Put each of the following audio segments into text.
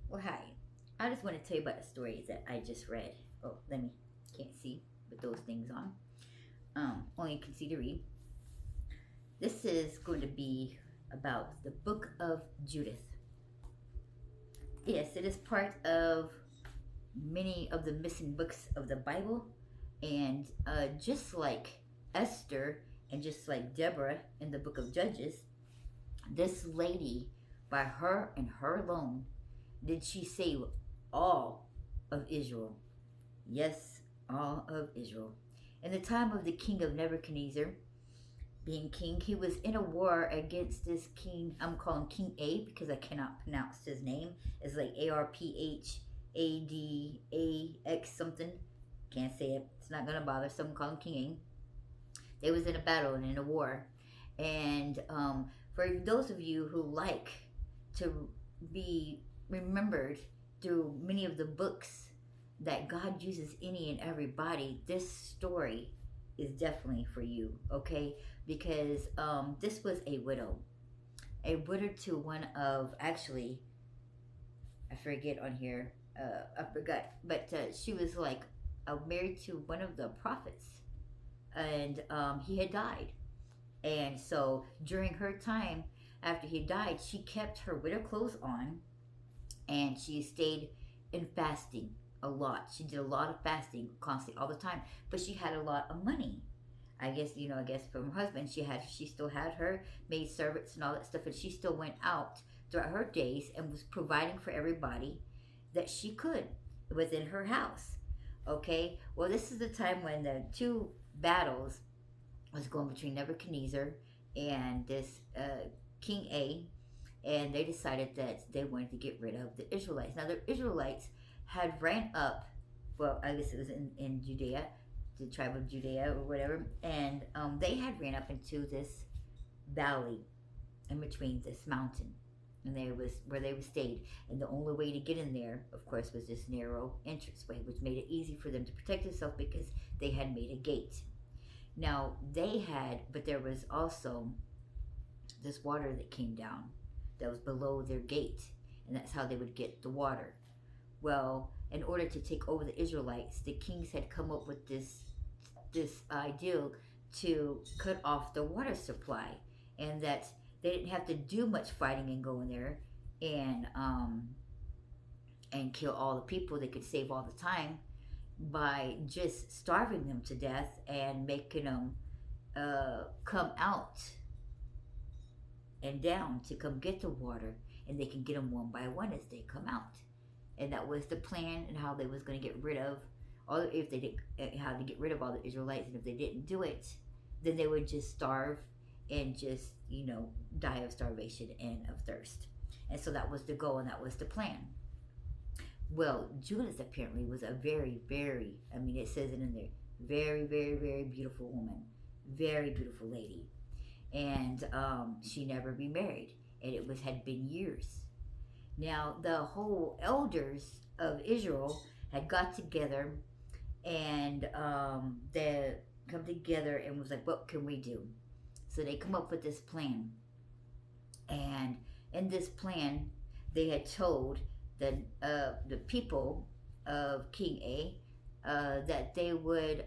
Well, hi. I just want to tell you about the stories that I just read. Oh, can't see with those things on. Only you can see to read. This is going to be about the book of Judith. Yes, it is part of many of the missing books of the Bible. And just like Esther and just like Deborah in the book of Judges, this lady, by her and her alone, did she save all of Israel. Yes, all of Israel. In the time of the king of Nebuchadnezzar, being king, he was in a war against this king. I'm calling King A because I cannot pronounce his name. It's like Arpadax something. Can't say it. It's not gonna bother. Some call him King A. They was in a battle and in a war, and for those of you who like to be remembered through many of the books that God uses any and everybody, this story is definitely for you, okay? Because this was a widow to one of, actually, I forget on here, I forgot, but she was like married to one of the prophets, and he had died. And so during her time after he died, she kept her widow clothes on and she stayed in fasting a lot. She did a lot of fasting constantly all the time, but she had a lot of money. I guess from her husband, she still had her maid servants and all that stuff, and she still went out throughout her days and was providing for everybody that she could within her house. Okay, well, this is the time when the two battles was going between Nebuchadnezzar and this King A, and they decided that they wanted to get rid of the Israelites. Now, the Israelites had ran up, well, I guess it was in Judea, the tribe of Judea or whatever, and they had ran up into this valley in between this mountain. And there was where they stayed, and the only way to get in there, of course, was this narrow entranceway, which made it easy for them to protect themselves because they had made a gate. Now they had, but there was also this water that came down that was below their gate, and that's how they would get the water. Well, in order to take over the Israelites, the kings had come up with this ideal to cut off the water supply, and that they didn't have to do much fighting and go in there and kill all the people. They could save all the time by just starving them to death and making them come out and down to come get the water, and they can get them one by one as they come out. And that was the plan, and how they was going to get rid of all, if they did, how to get rid of all the Israelites. And if they didn't do it, then they would just starve and just die of starvation and of thirst. And so that was the goal, and that was the plan. Well, Judith apparently was a very, very, I mean, it says it in there, very, very, very beautiful woman, very beautiful lady. And she never remarried, and it had been years. Now, the whole elders of Israel had got together, and they come together and was like, what can we do? So they come up with this plan. And in this plan, they had told the people of King A that they would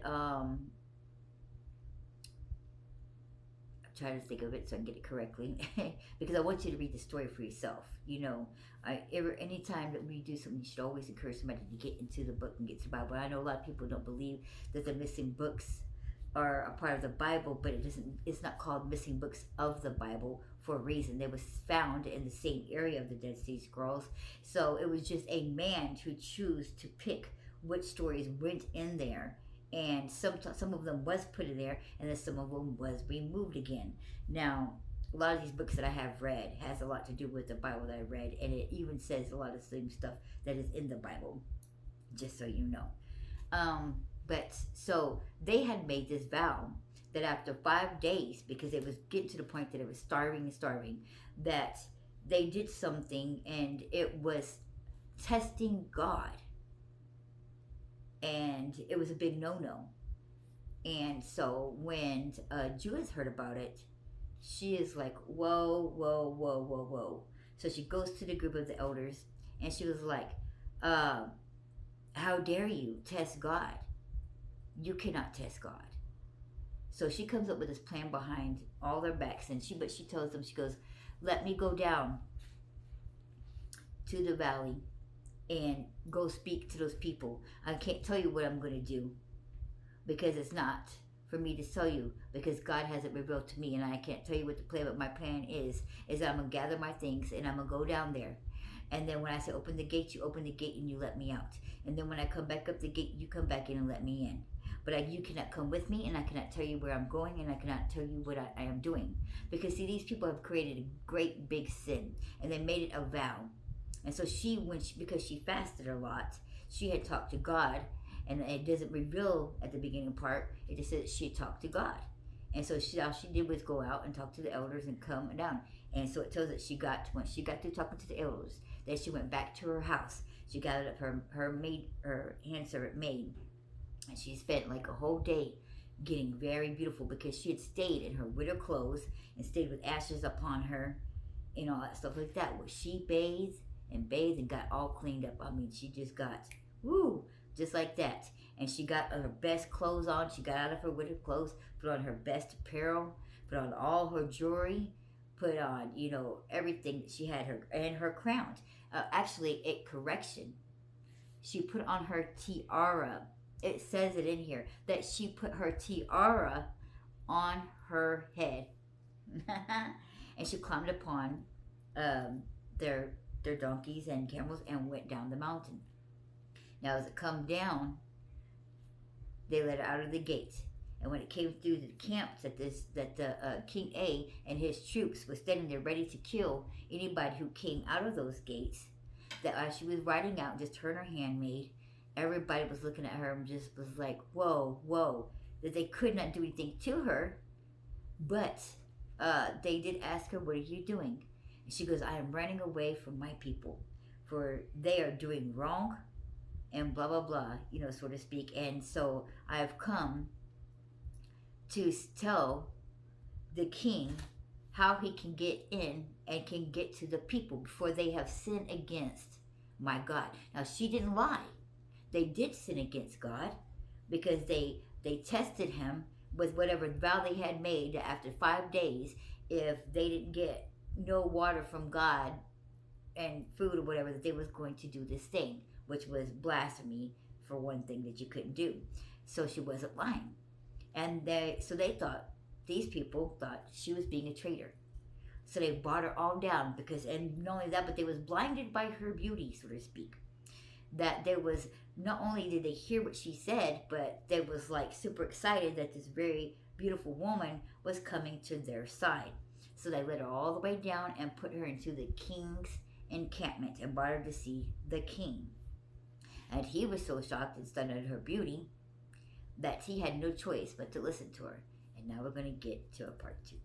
try to think of it so I can get it correctly because I want you to read the story for yourself. Anytime that we do something, you should always encourage somebody to get into the book and get to the Bible. I know a lot of people don't believe that the missing books are a part of the Bible, but it's not called missing books of the Bible for a reason. They was found in the same area of the Dead Sea Scrolls. So it was just a man who chose to pick which stories went in there, and some of them was put in there, and then some of them was removed again. Now, a lot of these books that I have read has a lot to do with the Bible that I read, and it even says a lot of the same stuff that is in the Bible, just so you know. But so they had made this vow that after 5 days, because it was getting to the point that it was starving and starving, that they did something, and it was testing God. And it was a big no-no. And so when Judith heard about it, she is like, whoa, whoa, whoa, whoa, whoa. So she goes to the group of the elders, And she was like, how dare you test God? You cannot test God. So she comes up with this plan behind all their backs, and she tells them, she goes, let me go down to the valley and go speak to those people. I can't tell you what I'm going to do, because it's not for me to tell you, because God hasn't revealed to me, and I can't tell you what the plan. But my plan is that I'm going to gather my things, and I'm going to go down there. And then when I say open the gate, you open the gate and you let me out. And then when I come back up the gate, you come back in and let me in. But you cannot come with me, and I cannot tell you where I'm going, and I cannot tell you what I am doing. Because see, these people have created a great big sin, and they made it a vow. And so because she fasted a lot, she had talked to God, and it doesn't reveal at the beginning part. It just says she talked to God. And so all she did was go out and talk to the elders and come down. And so it tells that once she got through talking to the elders, then she went back to her house. She gathered up her handservant maid, and she spent like a whole day getting very beautiful, because she had stayed in her widow clothes and stayed with ashes upon her and all that stuff like that, where she bathed and got all cleaned up. I mean, she just got, woo, just like that. And she got her best clothes on. She got out of her widow clothes, put on her best apparel, put on all her jewelry, put on, everything that she had, her crown. Correction. She put on her tiara. It says it in here that she put her tiara on her head. And she climbed upon their donkeys and camels and went down the mountain. Now as it come down, they let her out of the gates. And when it came through the camps, that King A and his troops were standing there ready to kill anybody who came out of those gates, that as she was riding out, just her and her handmaid, everybody was looking at her and just was like, whoa, whoa, that they could not do anything to her. But they did ask her, what are you doing? And she goes, I am running away from my people, for they are doing wrong and blah, blah, blah, so to speak. And so I have come to tell the king how he can get in and can get to the people before they have sinned against my God. Now, she didn't lie. They did sin against God, because they tested him with whatever vow they had made, that after 5 days, if they didn't get no water from God and food or whatever, that they was going to do this thing, which was blasphemy, for one thing, that you couldn't do. So she wasn't lying. And these people thought she was being a traitor. So they brought her all down, and not only that, but they was blinded by her beauty, so to speak. That there was, not only did they hear what she said, but they was like super excited that this very beautiful woman was coming to their side. So they led her all the way down and put her into the king's encampment and brought her to see the king. And he was so shocked and stunned at her beauty that he had no choice but to listen to her. And now we're going to get to a part 2.